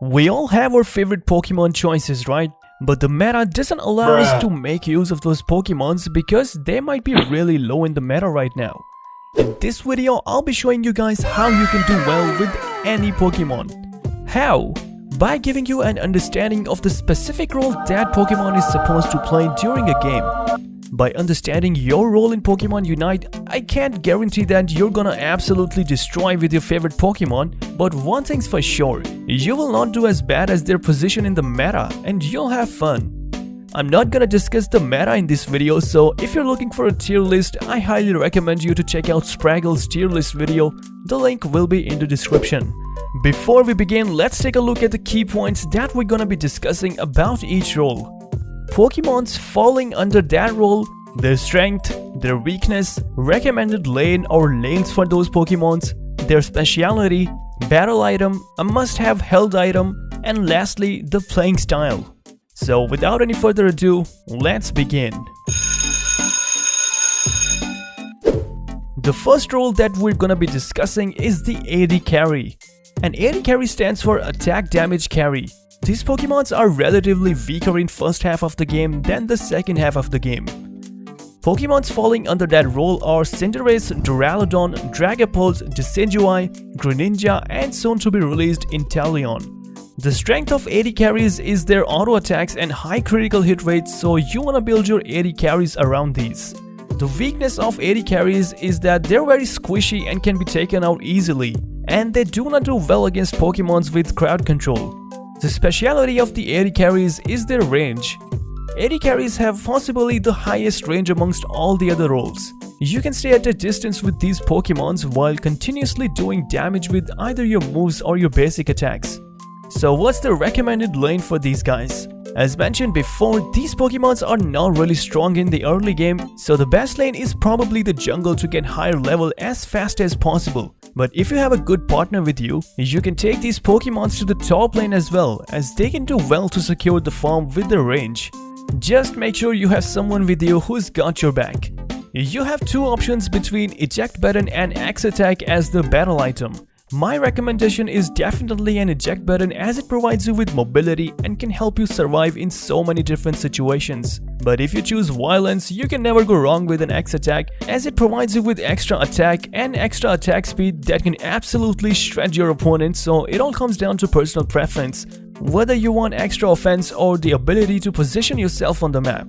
We all have our favorite Pokemon choices, right? But the meta doesn't allow us to make use of those Pokemons because they might be really low in the meta right now. In this video, I'll be showing you guys how you can do well with any Pokemon. How? By giving you an understanding of the specific role that Pokemon is supposed to play during a game. By understanding your role in Pokemon Unite, I can't guarantee that you're gonna absolutely destroy with your favorite Pokemon, but one thing's for sure, you will not do as bad as their position in the meta and you'll have fun. I'm not gonna discuss the meta in this video, so if you're looking for a tier list, I highly recommend you to check out Spraggle's tier list video. The link will be in the description. Before we begin, let's take a look at the key points that we're gonna be discussing about each role. Pokemons falling under that role, their strength, their weakness, recommended lane or lanes for those Pokemons, their speciality, battle item, a must-have held item, and lastly, the playing style. So without any further ado, let's begin. The first role that we're gonna be discussing is the AD carry. An AD carry stands for attack damage carry. These Pokemons are relatively weaker in first half of the game than the second half of the game. Pokemons falling under that role are Cinderace, Duraludon, Dragapult, Decidueye, Greninja, and soon to be released Inteleon. The strength of AD carries is their auto attacks and high critical hit rates, so you wanna build your AD carries around these. The weakness of AD carries is that they're very squishy and can be taken out easily, and they do not do well against Pokemons with crowd control. The speciality of the AD carries is their range. AD carries have possibly the highest range amongst all the other roles. You can stay at a distance with these Pokemons while continuously doing damage with either your moves or your basic attacks. So what's the recommended lane for these guys? As mentioned before, these Pokemons are not really strong in the early game, so the best lane is probably the jungle to get higher level as fast as possible. But if you have a good partner with you, you can take these Pokemons to the top lane as well, as they can do well to secure the farm with their range. Just make sure you have someone with you who's got your back. You have two options between Eject Button and Axe Attack as the battle item. My recommendation is definitely an Eject Button as it provides you with mobility and can help you survive in so many different situations. But if you choose Violence, you can never go wrong with an Axe Attack as it provides you with extra attack and extra attack speed that can absolutely shred your opponent, so it all comes down to personal preference, whether you want extra offense or the ability to position yourself on the map.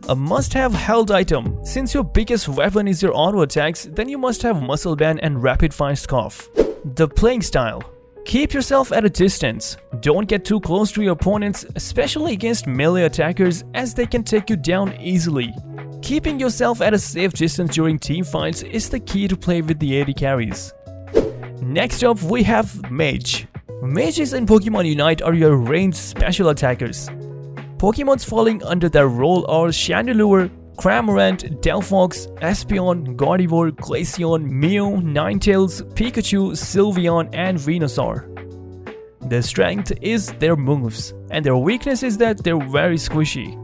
A must-have held item. Since your biggest weapon is your auto attacks, then you must have Muscle Band and Rapid Fire Scarf. The playing style. Keep yourself at a distance. Don't get too close to your opponents, especially against melee attackers, as they can take you down easily. Keeping yourself at a safe distance during team fights is the key to play with the AD carries. Next up, we have MAGE. Mages in Pokemon Unite are your ranged special attackers. Pokemons falling under their role are Chandelure, Cramorant, Delphox, Espeon, Gardevoir, Glaceon, Mew, Ninetales, Pikachu, Sylveon, and Venusaur. Their strength is their moves, and their weakness is that they're very squishy.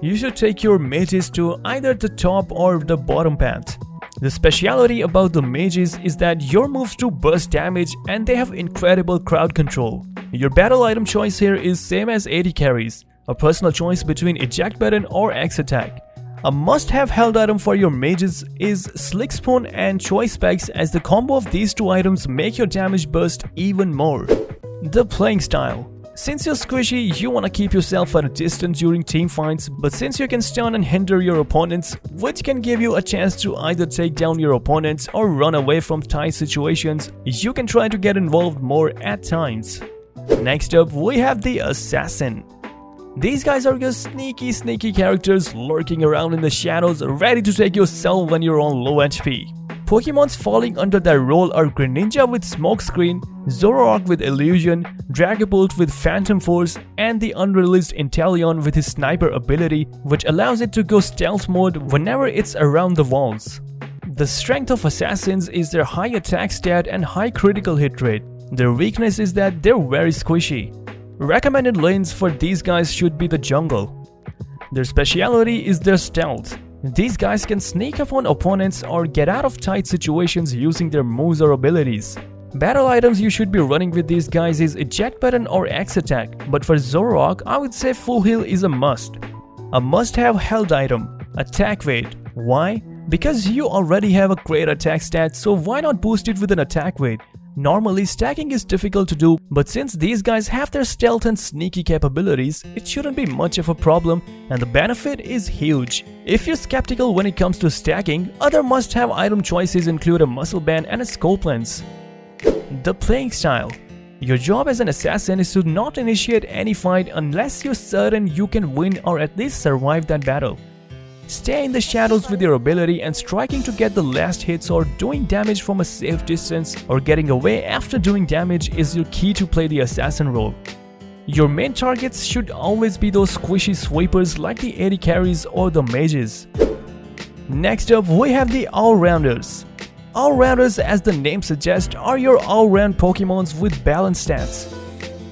You should take your mages to either the top or the bottom path. The speciality about the mages is that your moves do burst damage and they have incredible crowd control. Your battle item choice here is same as AD carries, a personal choice between Eject Button or Axe Attack. A must-have held item for your mages is Slick Spoon and Choice Specs, as the combo of these two items make your damage burst even more. The playing style. Since you're squishy, you want to keep yourself at a distance during team fights, but since you can stun and hinder your opponents, which can give you a chance to either take down your opponents or run away from tight situations, you can try to get involved more at times. Next up, we have the Assassin. These guys are your sneaky characters lurking around in the shadows, ready to take your cell when you're on low HP. Pokemons falling under their role are Greninja with Smokescreen, Zoroark with Illusion, Dragapult with Phantom Force, and the unreleased Inteleon with his Sniper ability, which allows it to go stealth mode whenever it's around the walls. The strength of Assassins is their high attack stat and high critical hit rate. Their weakness is that they're very squishy. Recommended lanes for these guys should be the jungle. Their speciality is their stealth. These guys can sneak up on opponents or get out of tight situations using their moves or abilities. Battle items you should be running with these guys is eject button or X attack, but for Zoroark I would say full heal is a must. A must-have held item, attack weight. Why? Because you already have a great attack stat, so why not boost it with an attack weight? Normally stacking is difficult to do, but since these guys have their stealth and sneaky capabilities, it shouldn't be much of a problem and the benefit is huge. If you're skeptical when it comes to stacking, other must-have item choices include a muscle band and a scope lens. The playing style. Your job as an assassin is to not initiate any fight unless you're certain you can win or at least survive that battle. Stay in the shadows with your ability and striking to get the last hits or doing damage from a safe distance or getting away after doing damage is your key to play the assassin role. Your main targets should always be those squishy sweepers like the AD carries or the mages. Next up we have the all-rounders. All-rounders, as the name suggests, are your all-round Pokemons with balanced stats.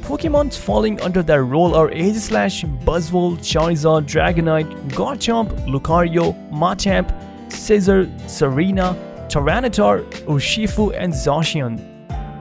Pokemons falling under their role are Aegislash, Buzzwole, Charizard, Dragonite, Garchomp, Lucario, Machamp, Scizor, Serena, Tyranitar, Urshifu and Zacian.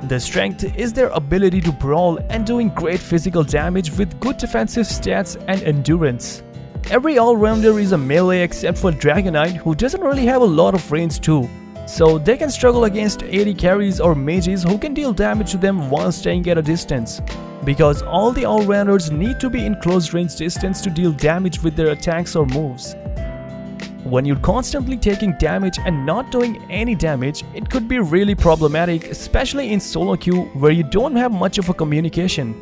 Their strength is their ability to brawl and doing great physical damage with good defensive stats and endurance. Every all-rounder is a melee except for Dragonite, who doesn't really have a lot of range too. So they can struggle against AD carries or mages who can deal damage to them while staying at a distance. Because all the all-rounders need to be in close range distance to deal damage with their attacks or moves. When you're constantly taking damage and not doing any damage, it could be really problematic, especially in solo queue where you don't have much of a communication.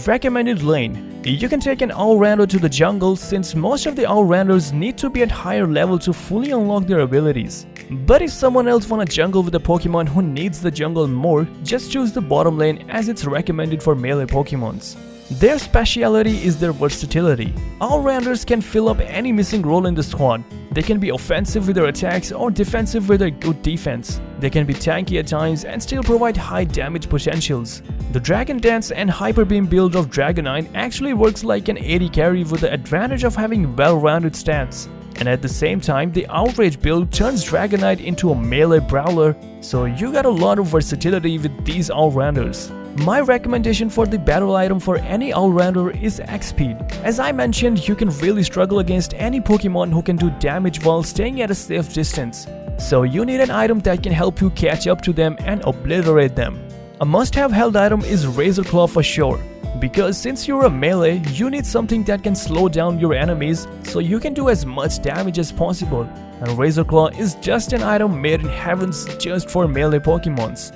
Recommended lane. You can take an all-rounder to the jungle since most of the all-rounders need to be at higher level to fully unlock their abilities. But if someone else wants a jungle with a Pokemon who needs the jungle more, just choose the bottom lane as it's recommended for melee Pokemons. Their speciality is their versatility. All-rounders can fill up any missing role in the squad. They can be offensive with their attacks or defensive with their good defense. They can be tanky at times and still provide high damage potentials. The Dragon Dance and Hyper Beam build of Dragonite actually works like an AD carry with the advantage of having well-rounded stats. And at the same time, the Outrage build turns Dragonite into a melee brawler, so you got a lot of versatility with these all-rounders. My recommendation for the battle item for any all-rounder is X-Speed. As I mentioned, you can really struggle against any Pokemon who can do damage while staying at a safe distance. So you need an item that can help you catch up to them and obliterate them. A must-have held item is Razor Claw for sure. Because since you're a melee, you need something that can slow down your enemies so you can do as much damage as possible. And Razor Claw is just an item made in heavens just for melee Pokemons.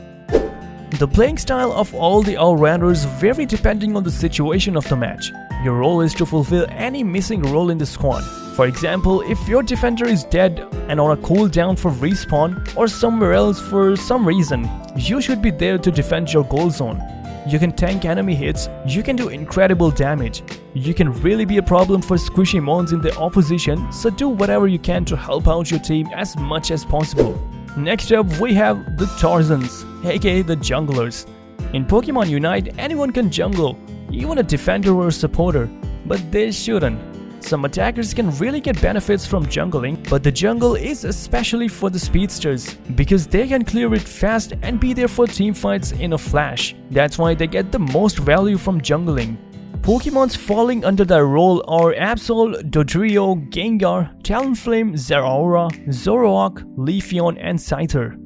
The playing style of all the all-rounders vary depending on the situation of the match. Your role is to fulfill any missing role in the squad. For example, if your defender is dead and on a cooldown for respawn or somewhere else for some reason, you should be there to defend your goal zone. You can tank enemy hits, you can do incredible damage. You can really be a problem for squishy mons in the opposition, so do whatever you can to help out your team as much as possible. Next up we have the Tarzans, aka the junglers. In Pokemon Unite, anyone can jungle, even a defender or a supporter, but they shouldn't. Some attackers can really get benefits from jungling, but the jungle is especially for the speedsters because they can clear it fast and be there for teamfights in a flash. That's why they get the most value from jungling. Pokemons falling under their role are Absol, Dodrio, Gengar, Talonflame, Zeraora, Zoroark, Leafeon and Scyther.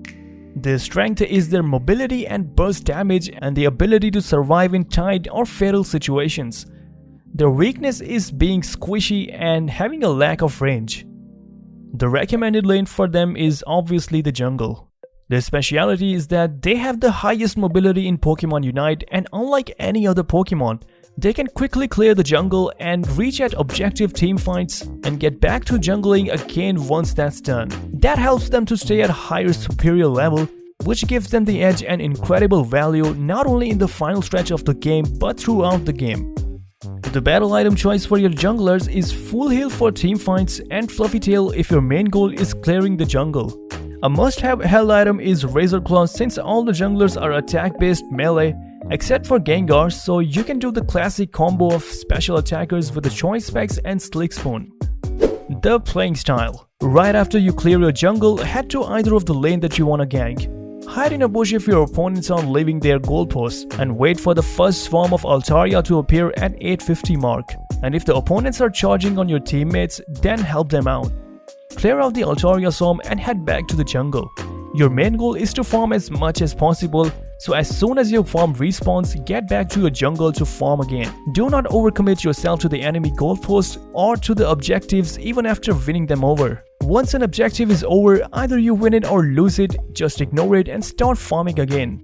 Their strength is their mobility and burst damage and the ability to survive in tight or fatal situations. Their weakness is being squishy and having a lack of range. The recommended lane for them is obviously the jungle. Their speciality is that they have the highest mobility in Pokemon Unite, and unlike any other Pokemon, they can quickly clear the jungle and reach at objective teamfights and get back to jungling again once that's done. That helps them to stay at a higher superior level, which gives them the edge and incredible value not only in the final stretch of the game but throughout the game. The battle item choice for your junglers is Full Heal for teamfights and Fluffy Tail if your main goal is clearing the jungle. A must-have held item is Razor Claw since all the junglers are attack-based melee except for Gengar, so you can do the classic combo of special attackers with the Choice Specs and Slick Spoon. The playing style. Right after you clear your jungle, head to either of the lane that you wanna gank. Hide in a bush if your opponents are leaving their goalposts and wait for the first swarm of Altaria to appear at 850 mark. And if the opponents are charging on your teammates, then help them out. Clear out the Altaria swarm and head back to the jungle. Your main goal is to farm as much as possible, so as soon as your farm respawns, get back to your jungle to farm again. Do not overcommit yourself to the enemy goalpost or to the objectives even after winning them over. Once an objective is over, either you win it or lose it, just ignore it and start farming again.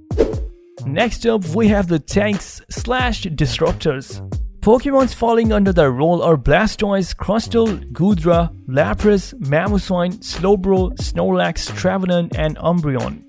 Next up, we have the tanks/disruptors. Pokemons falling under their role are Blastoise, Crustle, Goodra, Lapras, Mamoswine, Slowbro, Snorlax, Trevenant, and Umbreon.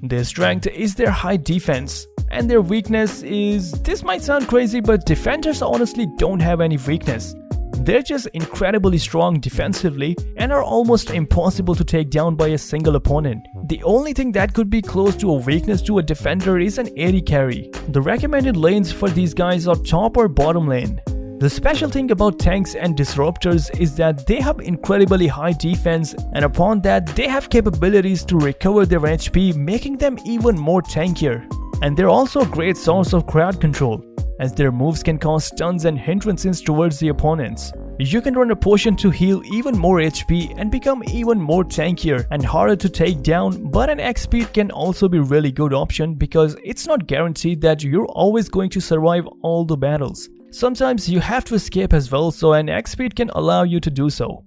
Their strength is their high defense, and their weakness is… this might sound crazy, but defenders honestly don't have any weakness. They're just incredibly strong defensively and are almost impossible to take down by a single opponent. The only thing that could be close to a weakness to a defender is an AD carry. The recommended lanes for these guys are top or bottom lane. The special thing about tanks and disruptors is that they have incredibly high defense, and upon that they have capabilities to recover their HP, making them even more tankier. And they're also a great source of crowd control, as their moves can cause stuns and hindrances towards the opponents. You can run a potion to heal even more HP and become even more tankier and harder to take down, but an X-Speed can also be a really good option because it's not guaranteed that you're always going to survive all the battles. Sometimes you have to escape as well, so an X-Speed can allow you to do so.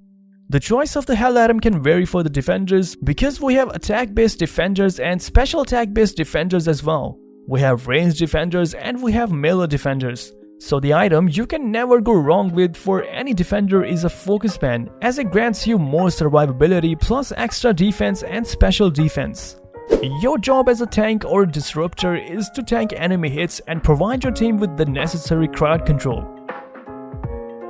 The choice of the Hell item can vary for the defenders because we have attack-based defenders and special attack-based defenders as well. We have ranged defenders and we have melee defenders. So the item you can never go wrong with for any defender is a focus band, as it grants you more survivability plus extra defense and special defense. Your job as a tank or disruptor is to tank enemy hits and provide your team with the necessary crowd control.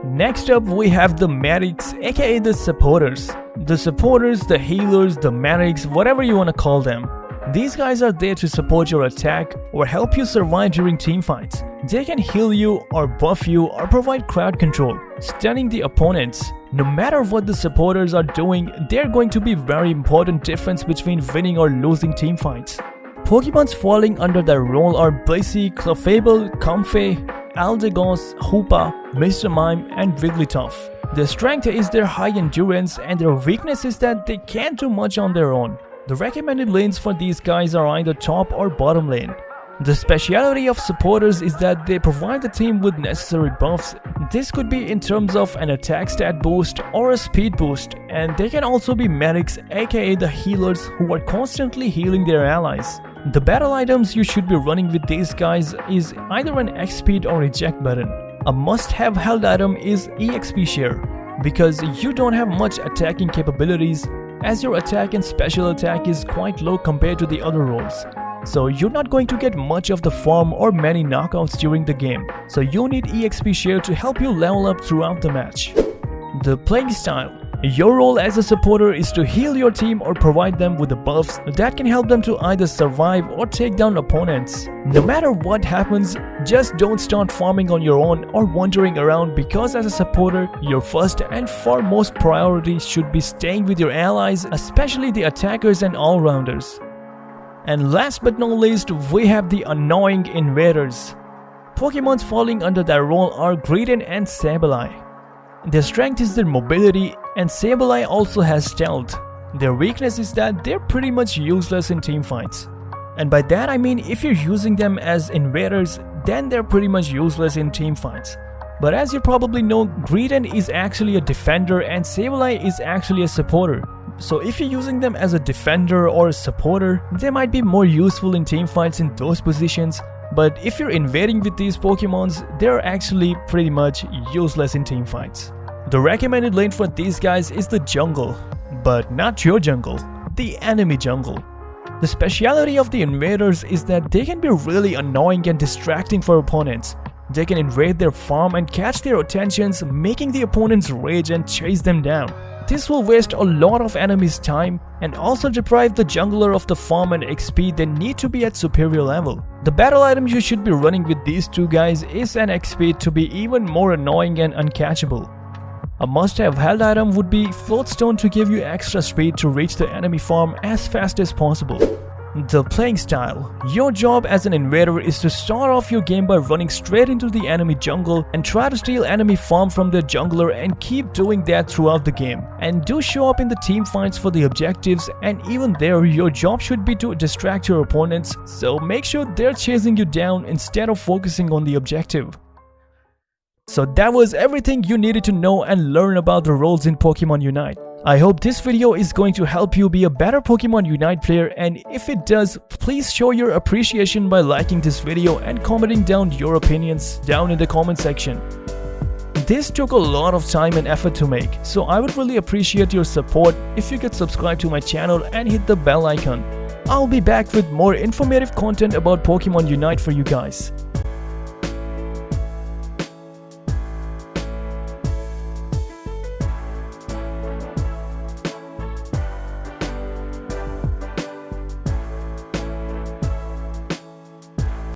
Next up, we have the medics, aka the supporters. The supporters, the healers, the medics, whatever you want to call them. These guys are there to support your attack or help you survive during teamfights. They can heal you or buff you or provide crowd control, stunning the opponents. No matter what the supporters are doing, they're going to be very important difference between winning or losing teamfights. Pokemons falling under their role are Blissey, Clefable, Comfey, Aldegos, Hoopa, Mr. Mime, and Wigglytuff. Their strength is their high endurance, and their weakness is that they can't do much on their own. The recommended lanes for these guys are either top or bottom lane. The speciality of supporters is that they provide the team with necessary buffs. This could be in terms of an attack stat boost or a speed boost, and they can also be medics, aka the healers who are constantly healing their allies. The battle items you should be running with these guys is either an X-Speed or eject button. A must-have held item is EXP share, because you don't have much attacking capabilities, as your attack and special attack is quite low compared to the other roles. So you're not going to get much of the farm or many knockouts during the game, so you need EXP share to help you level up throughout the match. The playing style. Your role as a supporter is to heal your team or provide them with the buffs that can help them to either survive or take down opponents. No matter what happens, just don't start farming on your own or wandering around, because as a supporter, your first and foremost priority should be staying with your allies, especially the attackers and all-rounders. And last but not least, we have the annoying invaders. Pokemons falling under their role are Greedent and Sableye. Their strength is their mobility, and Sableye also has stealth. Their weakness is that they're pretty much useless in teamfights. And by that I mean if you're using them as invaders, then they're pretty much useless in teamfights. But as you probably know, Greedent is actually a defender and Sableye is actually a supporter. So if you're using them as a defender or a supporter, they might be more useful in teamfights in those positions. But if you're invading with these Pokemons, they're actually pretty much useless in teamfights. The recommended lane for these guys is the jungle, but not your jungle, the enemy jungle. The speciality of the invaders is that they can be really annoying and distracting for opponents. They can invade their farm and catch their attentions, making the opponents rage and chase them down. This will waste a lot of enemies' time and also deprive the jungler of the farm and XP they need to be at superior level. The battle items you should be running with these two guys is an XP to be even more annoying and uncatchable. A must-have held item would be Floatstone to give you extra speed to reach the enemy farm as fast as possible. The playing style. Your job as an invader is to start off your game by running straight into the enemy jungle and try to steal enemy farm from their jungler and keep doing that throughout the game. And do show up in the team fights for the objectives, and even there your job should be to distract your opponents, so make sure they're chasing you down instead of focusing on the objective. So that was everything you needed to know and learn about the roles in Pokemon Unite. I hope this video is going to help you be a better Pokemon Unite player, and if it does, please show your appreciation by liking this video and commenting down your opinions down in the comment section. This took a lot of time and effort to make, so I would really appreciate your support if you could subscribe to my channel and hit the bell icon. I'll be back with more informative content about Pokemon Unite for you guys.